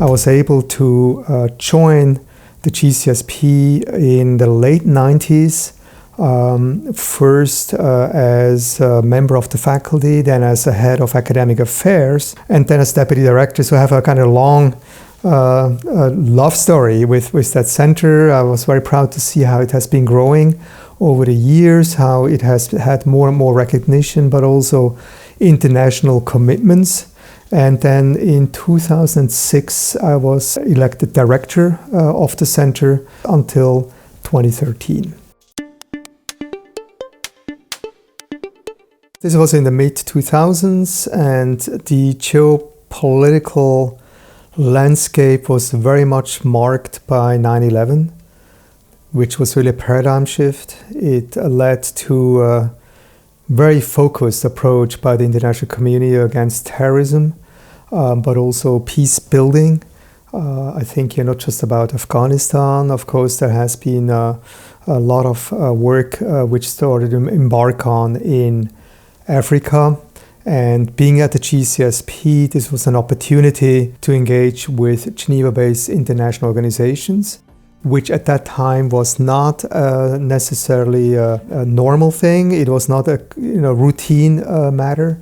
I was able to join the GCSP in the late 90s, first as a member of the faculty, then as a head of academic affairs, and then as deputy director. So I have a kind of long love story with that center. I was very proud to see how it has been growing over the years, how it has had more and more recognition, but also international commitments. And then in 2006, I was elected director of the center until 2013. This was in the mid-2000s, and the geopolitical landscape was very much marked by 9/11, which was really a paradigm shift. It led to a very focused approach by the international community against terrorism, but also peace building. I think not just about Afghanistan. Of course, there has been a lot of work which started to embark on in Africa. And being at the GCSP, this was an opportunity to engage with Geneva-based international organizations, which at that time was not necessarily a normal thing. It was not a routine matter.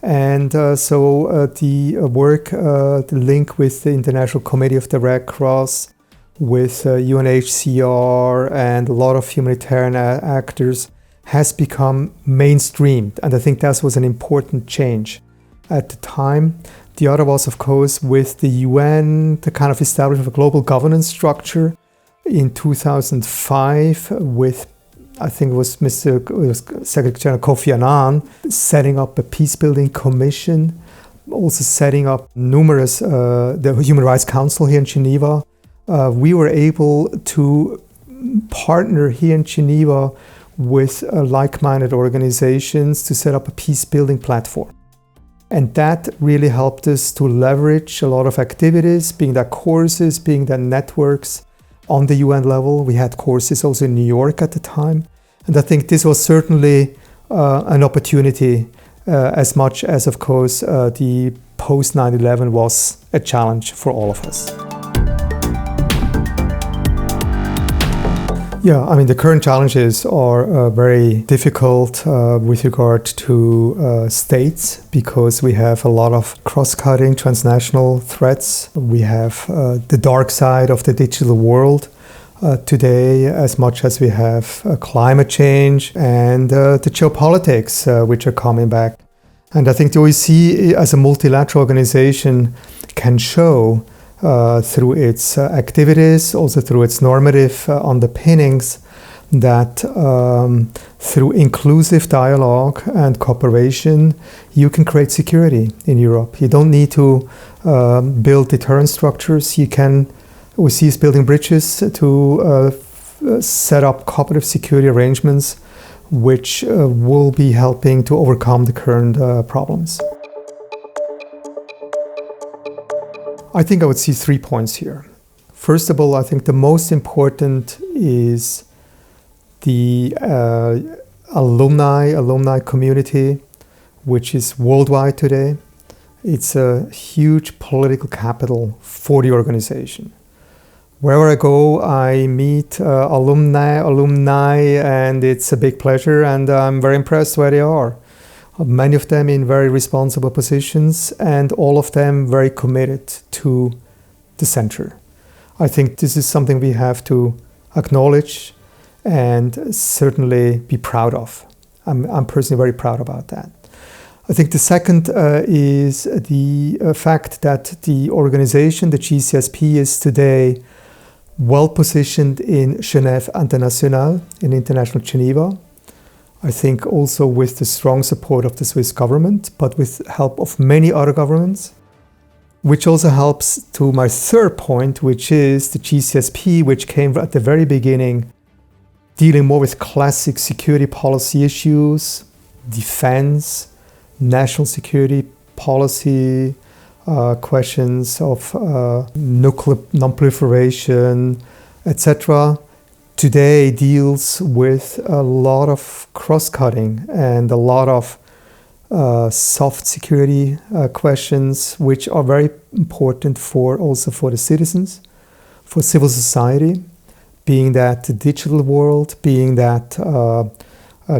And so the work, the link with the International Committee of the Red Cross, with UNHCR and a lot of humanitarian actors has become mainstreamed. And I think that was an important change at the time. The other was, of course, with the UN, the kind of establishment of a global governance structure in 2005 with, I think it was Secretary General Kofi Annan, setting up a peace-building commission, also setting up numerous, the Human Rights Council here in Geneva. We were able to partner here in Geneva with like-minded organizations to set up a peace-building platform. And that really helped us to leverage a lot of activities, being that courses, being that networks on the UN level. We had courses also in New York at the time. And I think this was certainly an opportunity as much as, of course, the post-9/11 was a challenge for all of us. Yeah, I mean, the current challenges are very difficult with regard to states, because we have a lot of cross-cutting transnational threats. We have the dark side of the digital world today, as much as we have climate change and the geopolitics, which are coming back. And I think the OSCE as a multilateral organization can show through its activities, also through its normative underpinnings, that through inclusive dialogue and cooperation, you can create security in Europe. You don't need to build deterrent structures. OSCE is building bridges to set up cooperative security arrangements, which will be helping to overcome the current problems. I think I would see 3 points here. First of all, I think the most important is the alumni community, which is worldwide today. It's a huge political capital for the organization. Wherever I go, I meet alumni, and it's a big pleasure, and I'm very impressed where they are. Many of them in very responsible positions, and all of them very committed to the center. I think this is something we have to acknowledge and certainly be proud of. I'm personally very proud about that. I think the second is the fact that the organization, the GCSP, is today well positioned in Genève International, in international Geneva. I think also with the strong support of the Swiss government, but with help of many other governments, which also helps to my third point, which is the GCSP, which came at the very beginning dealing more with classic security policy issues, defense, national security policy, questions of nuclear non-proliferation, etc. Today deals with a lot of cross-cutting and a lot of soft security questions, which are very important also for the citizens, for civil society, being that the digital world, being that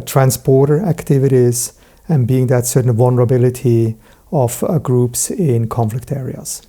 transporter activities, and being that certain vulnerability of groups in conflict areas.